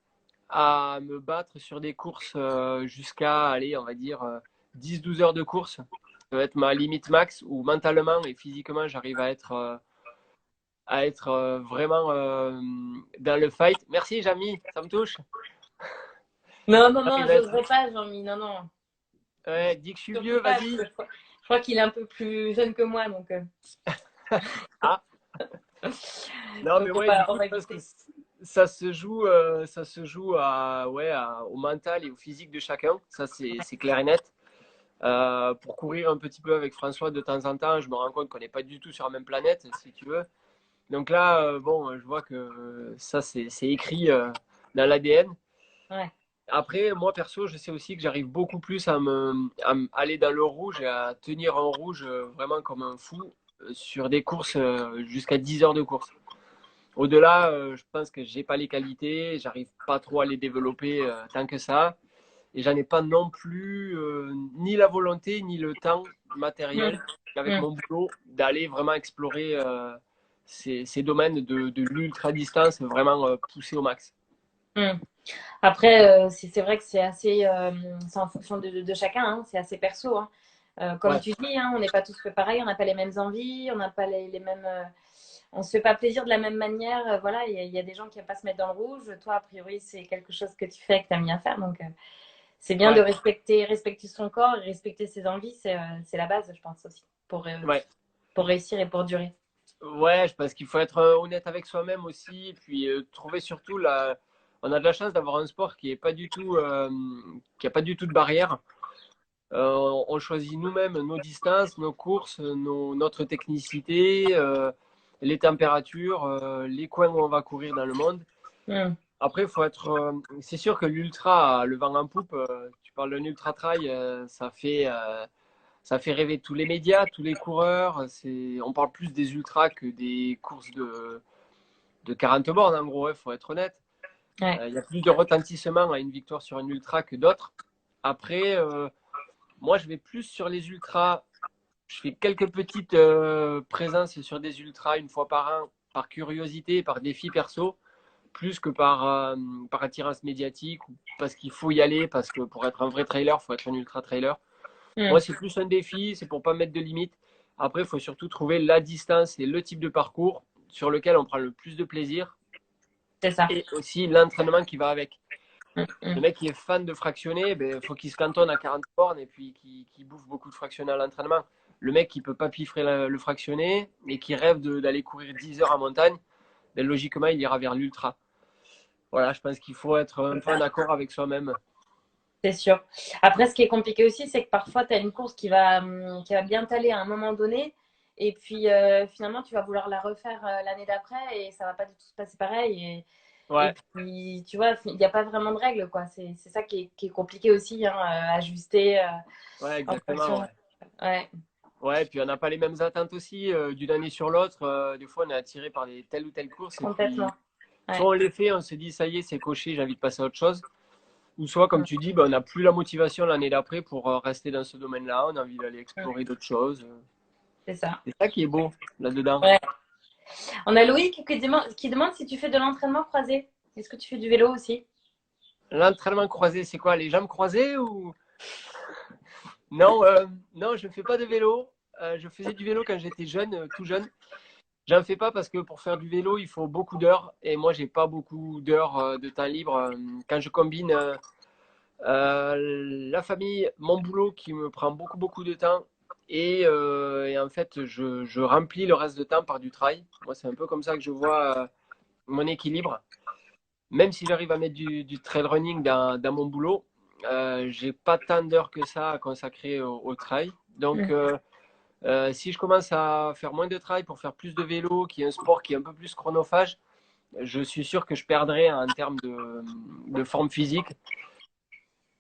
à me battre sur des courses jusqu'à, allez, on va dire 10-12 heures de course. Ça va être ma limite max où mentalement et physiquement, j'arrive à être vraiment dans le fight. Merci, Jamy, ça me touche. Non, non, non, J'arrive à être... j'oserais pas, Jean-Mi. Non, non. Ouais, dis que je suis Surtout vieux, pas. vas-y. Je crois qu'il est un peu plus jeune que moi, donc, Ah, non, mais donc ouais, du on coup, va je pense que éviter. ça se joue à, ouais, au mental et au physique de chacun. Ça, c'est clair et net. Pour courir un petit peu avec François de temps en temps, je me rends compte qu'on n'est pas du tout sur la même planète, si tu veux. Donc là, bon, je vois que ça, c'est écrit dans l'ADN. Ouais. Après, moi perso, je sais aussi que j'arrive beaucoup plus aller dans le rouge et à tenir en rouge vraiment comme un fou sur des courses jusqu'à 10 heures de course. Au-delà, je pense que j'ai pas les qualités, j'arrive pas trop à les développer tant que ça. Et j'en ai pas non plus ni la volonté ni le temps Mm, matériel avec mm, mon boulot d'aller vraiment explorer ces domaines de l'ultra distance vraiment poussés au max. mm. Après, c'est vrai que c'est assez, c'est en fonction de chacun, hein, c'est assez perso, hein. Comme Ouais, tu dis, hein, on n'est pas tous fait pareil, on n'a pas les mêmes envies, on n'a pas les mêmes, on se fait pas plaisir de la même manière. Voilà, il y a des gens qui n'aiment pas se mettre dans le rouge. Toi, a priori, c'est quelque chose que tu fais et que tu aimes bien faire. Donc, c'est bien de ouais, respecter son corps et respecter ses envies. C'est la base, je pense aussi, ouais. pour réussir et pour durer. Ouais, je pense qu'il faut être honnête avec soi-même aussi, et puis trouver surtout la. On a de la chance d'avoir un sport qui est pas du tout, qui a pas du tout de barrière. On choisit nous-mêmes nos distances, nos courses, notre technicité, les températures, les coins où on va courir dans le monde. Mm. Après, il faut être. C'est sûr que l'ultra, a le vent en poupe. Tu parles d'un ultra trail, ça fait rêver tous les médias, tous les coureurs. On parle plus des ultras que des courses de 40 bornes, en gros, il faut être honnête. Ouais. Il y a plus de retentissement à une victoire sur un ultra que d'autres. Après, moi, je vais plus sur les ultras. Je fais quelques petites présences sur des ultras une fois par an, par curiosité, par défi perso, plus que par attirance médiatique, ou parce qu'il faut y aller, parce que pour être un vrai trailer, il faut être un ultra trailer. Moi, Mm. c'est plus un défi, c'est pour pas mettre de limites. Après, il faut surtout trouver la distance et le type de parcours sur lequel on prend le plus de plaisir C'est ça. et aussi l'entraînement qui va avec. Mm, Le mm. mec qui est fan de fractionner, ben, faut qu'il se cantonne à 40 bornes et puis qui bouffe beaucoup de fractionnés à l'entraînement. Le mec qui peut pas piffrer le fractionné et qui rêve d'aller courir 10 heures en montagne, ben, logiquement, il ira vers l'ultra. Voilà, je pense qu'il faut être un C'est peu en ça. accord avec soi-même. C'est sûr. Après, ce qui est compliqué aussi, c'est que parfois, tu as une course qui va bien t'aller à un moment donné. Et puis, finalement, tu vas vouloir la refaire l'année d'après et ça va pas du tout se passer pareil. Et Ouais, puis, tu vois, il n'y a pas vraiment de règles, quoi. C'est ça qui est compliqué aussi, hein, ajuster ouais, en exactement. fonction. Ouais. Ouais, Ouais, puis on n'a pas les mêmes attentes aussi d'une année sur l'autre. Des fois, on est attiré par telle ou telle course et puis complètement. soit Ouais. on les fait, on se dit ça y est, c'est coché, j'ai envie de passer à autre chose. Ou soit, comme tu dis, ben, on n'a plus la motivation l'année d'après pour rester dans ce domaine-là. On a envie d'aller Mm. explorer d'autres choses. C'est ça. C'est ça qui est beau là-dedans. Ouais. On a Loïc qui demande si tu fais de l'entraînement croisé. Est-ce que tu fais du vélo aussi? L'entraînement croisé, c'est quoi? Les jambes croisées ou... Non, non, je ne fais pas de vélo. Je faisais du vélo quand j'étais jeune, tout jeune. J'en fais pas parce que pour faire du vélo, il faut beaucoup d'heures. Et moi, j'ai pas beaucoup d'heures de temps libre. Quand je combine la famille, mon boulot qui me prend beaucoup, beaucoup de temps. Et en fait, je remplis le reste de temps par du trail. Moi, c'est un peu comme ça que je vois mon équilibre. Même si j'arrive à mettre du trail running dans mon boulot, j'ai pas tant d'heures que ça à consacrer au trail. Donc, Mm. si je commence à faire moins de trail pour faire plus de vélo, qui est un sport qui est un peu plus chronophage, je suis sûr que je perdrai en termes de forme physique.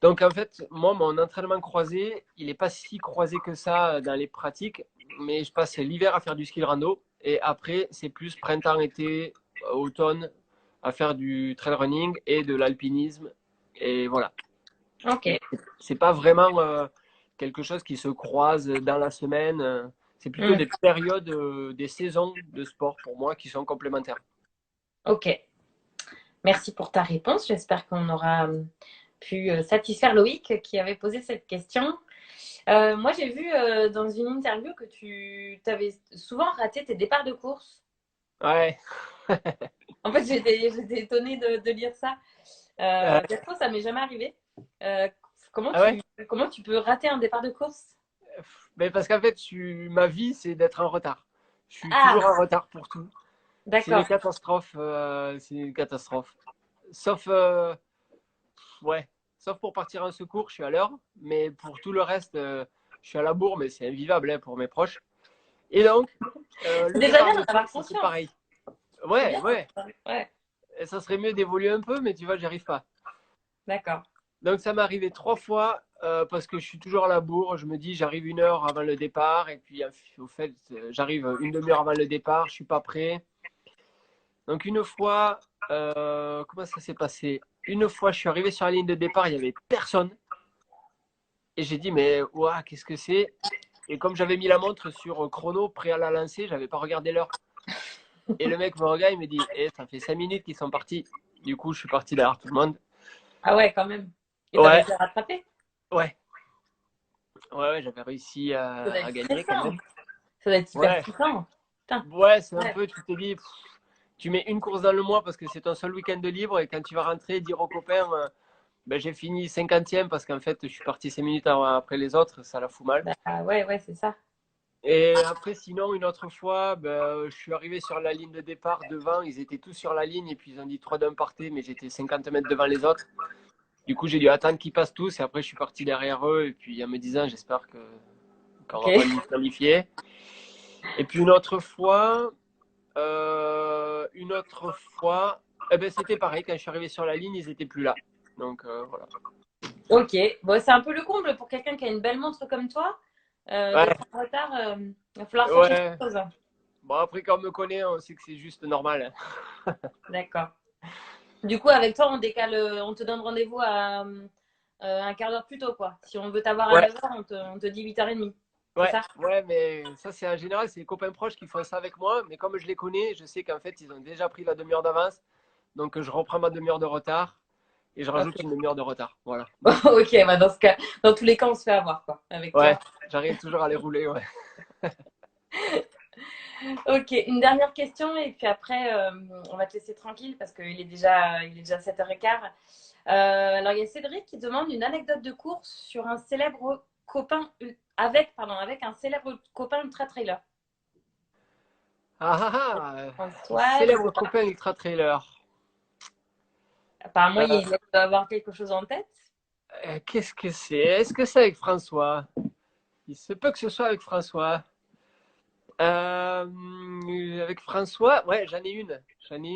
Donc en fait, moi, mon entraînement croisé, il n'est pas si croisé que ça dans les pratiques, mais je passe l'hiver à faire du ski rando et après, c'est plus printemps, été, automne à faire du trail running et de l'alpinisme. Et voilà. Ok. C'est pas vraiment quelque chose qui se croise dans la semaine. C'est plutôt des périodes, des saisons de sport pour moi qui sont complémentaires. Ok. Merci pour ta réponse. J'espère qu'on aura pu satisfaire Loïc qui avait posé cette question. Moi, j'ai vu dans une interview que tu avais souvent raté tes départs de course. Ouais. En fait, j'étais étonnée de lire ça. Perso, ça m'est jamais arrivé. Euh, comment Ah ouais? comment tu peux rater un départ de course? Mais parce qu'en fait, ma vie, c'est d'être en retard. Je suis toujours Ah, en retard pour tout. C'est une d'accord. catastrophe. C'est une catastrophe. Sauf, ouais, sauf pour partir en secours, je suis à l'heure. Mais pour tout le reste, je suis à la bourre, mais c'est invivable hein, pour mes proches. Et donc, C'est le déjà départ bien de d'en avoir course, c'est conscience. pareil. C'est Ouais, bien. ouais. Ouais, Et ça serait mieux d'évoluer un peu, mais tu vois, j'y arrive pas. d'accord. Donc ça m'est arrivé 3 fois parce que je suis toujours à la bourre. Je me dis, j'arrive 1 heure avant le départ. Et puis, au fait, j'arrive une demi-heure avant le départ. Je suis pas prêt. Donc une fois, comment ça s'est passé? Une fois, je suis arrivé sur la ligne de départ, il y avait personne. Et j'ai dit, mais ouah, qu'est-ce que c'est? Et comme j'avais mis la montre sur chrono, prêt à la lancer, j'avais pas regardé l'heure. Et le mec me regarde, il me dit, ça fait 5 minutes qu'ils sont partis. Du coup, je suis parti derrière tout le monde. Ah ouais, quand même. Et t'as Ouais, réussi à rattraper? ouais, ouais, j'avais réussi Ça doit à être gagner quand stressant. même. Ça doit être super Ouais, stressant. Putain. ouais, c'est un Ouais. peu, tu te dis, tu mets une course dans le mois parce que c'est ton seul week-end de libre et quand tu vas rentrer, dire aux copains, ben, j'ai fini 50e parce qu'en fait, je suis parti 5 minutes après les autres, ça la fout mal. Bah, ouais, ouais, c'est ça. Et après, sinon, une autre fois, ben, je suis arrivé sur la ligne de départ devant, ils étaient tous sur la ligne et puis ils ont dit 3 d'un partez, mais j'étais 50 mètres devant les autres. Du coup, j'ai dû attendre qu'ils passent tous et après, je suis parti derrière eux et puis en me disant, j'espère qu'on Ok. va pas nous qualifier. Et puis une autre fois, eh ben, c'était pareil, quand je suis arrivé sur la ligne, ils étaient plus là. Donc voilà. Ok. Bon, c'est un peu le comble pour quelqu'un qui a une belle montre comme toi. Ouais, D'être en retard, il va falloir chercher ouais. quelque chose. Bon, après, quand on me connaît, on sait que c'est juste normal. D'accord. Du coup, avec toi, on décale, on te donne rendez-vous à un quart d'heure plus tôt, quoi. Si on veut t'avoir à Ouais, 9h, on te dit 8h30. C'est ouais, ça? ouais, mais ça, c'est en général, c'est les copains proches qui font ça avec moi. Mais comme je les connais, je sais qu'en fait, ils ont déjà pris la demi-heure d'avance. Donc, je reprends ma demi-heure de retard et je rajoute Ok. une demi-heure de retard. Voilà. Ok, bah dans ce cas, dans tous les cas, on se fait avoir, quoi, avec toi. Ouais, j'arrive toujours à les rouler, ouais. Ok, une dernière question et puis après, on va te laisser tranquille parce qu'il est déjà 7h15. Alors, il y a Cédric qui demande une anecdote de course sur un célèbre copain, avec un célèbre copain ultra trailer. Ah ah ah, François, je célèbre sais pas. copain ultra trailer. Apparemment, Euh, il doit avoir quelque chose en tête. qu'est-ce que c'est? Est-ce que c'est avec François? Il se peut que ce soit avec François. Avec François, ouais, j'en ai une. J'en ai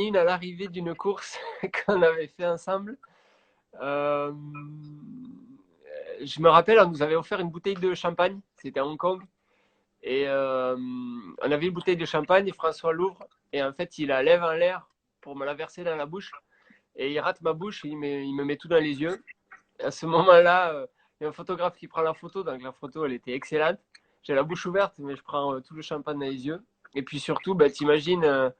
une à l'arrivée d'une course qu'on avait fait ensemble. Euh, je me rappelle, on nous avait offert une bouteille de champagne. C'était à Hong Kong. Et on avait une bouteille de champagne et François l'ouvre. Et en fait, il la lève en l'air pour me la verser dans la bouche. Et il rate ma bouche et il me met tout dans les yeux. Et à ce moment-là, il y a un photographe qui prend la photo. Donc la photo, elle était excellente. J'ai la bouche ouverte, mais je prends tout le champagne dans les yeux. Et puis surtout, bah, t'imagines,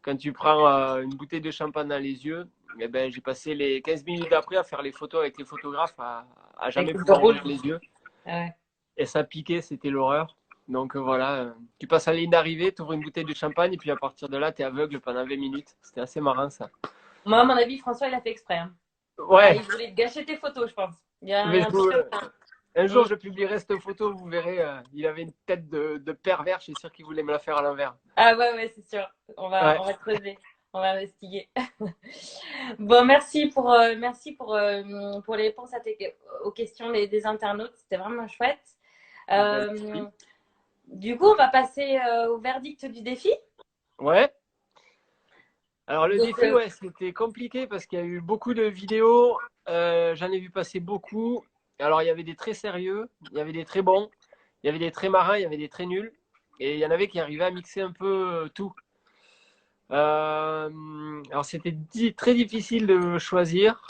quand tu prends une bouteille de champagne dans les yeux, eh ben, j'ai passé les 15 minutes après à faire les photos avec les photographes, à Avec jamais le pouvoir rouge. ouvrir les yeux. Ouais. Et ça piquait, c'était l'horreur. Donc voilà, tu passes à la ligne d'arrivée, tu ouvres une bouteille de champagne, et puis à partir de là, tu es aveugle pendant 20 minutes. C'était assez marrant ça. Moi, à mon avis, François, il a fait exprès, hein. Ah, Ouais, il voulait te gâcher tes photos, je pense. Il y a mais un truc comme ça. un jour Mm. je publierai cette photo, vous verrez, il avait une tête de pervers, je suis sûr qu'il voulait me la faire à l'envers. Ah ouais, ouais, c'est sûr. Ouais, On va creuser. On va investiguer. Bon, merci pour les réponses aux questions des internautes. C'était vraiment chouette. ben, Euh, du coup, on va passer au verdict du défi. ouais. Alors le Donc, défi, ouais, c'était compliqué parce qu'il y a eu beaucoup de vidéos, j'en ai vu passer beaucoup. Alors il y avait des très sérieux, il y avait des très bons, il y avait des très marins, il y avait des très nuls, et il y en avait qui arrivaient à mixer un peu tout. Alors c'était très difficile de choisir.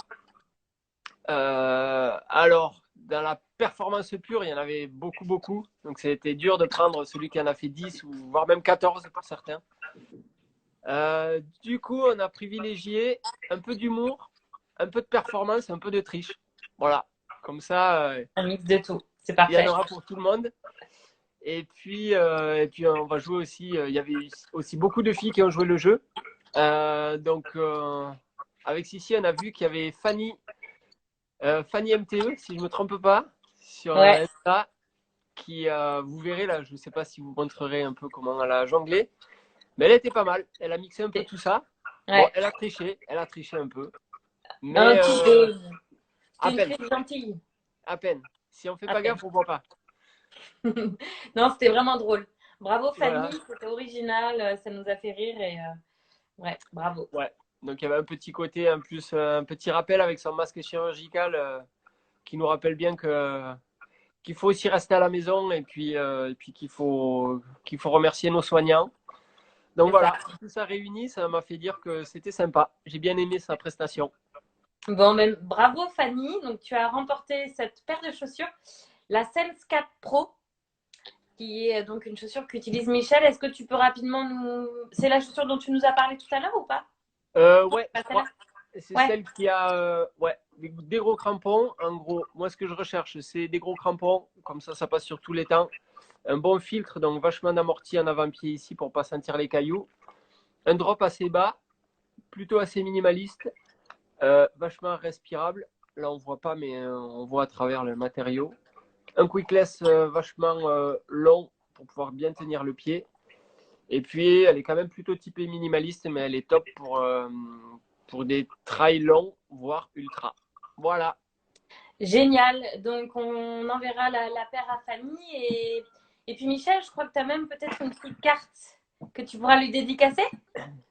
Alors dans la performance pure, il y en avait beaucoup, beaucoup. Donc, c'était dur de prendre celui qui en a fait 10 ou voire même 14 pour certains. Du coup, on a privilégié un peu d'humour, un peu de performance, un peu de triche. Voilà. Comme ça, Un mix de tout. C'est il y en parfait. aura pour tout le monde. Et puis on va jouer aussi. Il y avait aussi beaucoup de filles qui ont joué le jeu. Donc, avec Sissi, on a vu qu'il y avait Fanny MTE, si je ne me trompe pas, sur Ouais. Insta, qui, vous verrez là, je ne sais pas si vous montrerez un peu comment elle a jonglé, mais elle était pas mal. Elle a mixé un peu tout ça. Bon, Ouais. elle a triché un peu, Un mais petit peu. à C'était une peine, triche gentille. à peine. Si on fait À pas peine. gaffe, on voit pas. Non, c'était vraiment drôle. Bravo Fanny, Voilà. c'était original, ça nous a fait rire et ouais, bravo. Ouais. Donc il y avait un petit côté, en plus, un petit rappel avec son masque chirurgical qui nous rappelle bien qu'il faut aussi rester à la maison et puis qu'il faut remercier nos soignants. Donc C'est ça. voilà, tout ça réuni, ça m'a fait dire que c'était sympa. J'ai bien aimé sa prestation. Bon, ben, bravo Fanny, donc tu as remporté cette paire de chaussures, la Sense 4 Pro, qui est donc une chaussure qu'utilise Michel. Est-ce que tu peux rapidement nous... C'est la chaussure dont tu nous as parlé tout à l'heure ou pas? Ouais, Pas je crois. celle-là. C'est Ouais, celle qui a ouais, des gros crampons. En gros, moi, ce que je recherche, c'est des gros crampons. Comme ça passe sur tous les temps. Un bon filtre, donc vachement d'amorti en avant-pied ici pour pas sentir les cailloux. Un drop assez bas, plutôt assez minimaliste. Vachement respirable. Là, on voit pas, mais on voit à travers le matériau. Un quickless vachement long pour pouvoir bien tenir le pied. Et puis, elle est quand même plutôt typée minimaliste, mais elle est top pour des trails longs, voire ultra. Voilà. génial. Donc on enverra la paire à Fanny et puis Michel, je crois que tu as même peut-être une petite carte que tu pourras lui dédicacer.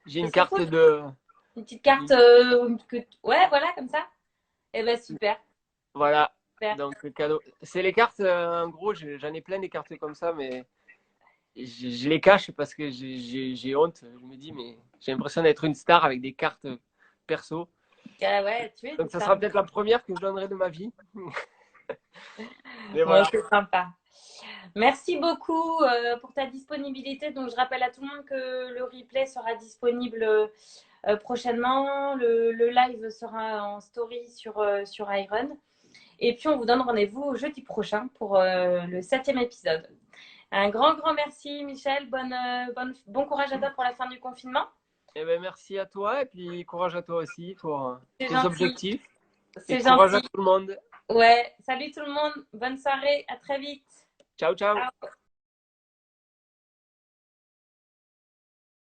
J'ai Ce une serait carte cool. de. Une petite carte ouais, voilà, comme ça. Eh ben super, Voilà. super. Donc, le cadeau. C'est les cartes, en gros, j'en ai plein des cartes comme ça, mais je les cache parce que j'ai honte. Je me dis, mais j'ai l'impression d'être une star avec des cartes perso. Ah ouais, tu es une Donc, ça star. sera peut-être la première que je donnerai de ma vie. Mais Bon, voilà. c'est sympa. Merci beaucoup pour ta disponibilité. Donc, je rappelle à tout le monde que le replay sera disponible prochainement. Le live sera en story sur Iron. Et puis, on vous donne rendez-vous jeudi prochain pour le 7e épisode. Un grand, grand merci, Michel. Bon courage à toi pour la fin du confinement. Eh ben, merci à toi et puis courage à toi aussi pour C'est tes gentil. objectifs. Et C'est courage à gentil. tout le monde. Ouais. Salut tout le monde. Bonne soirée. À très vite. Ciao, ciao. Ciao.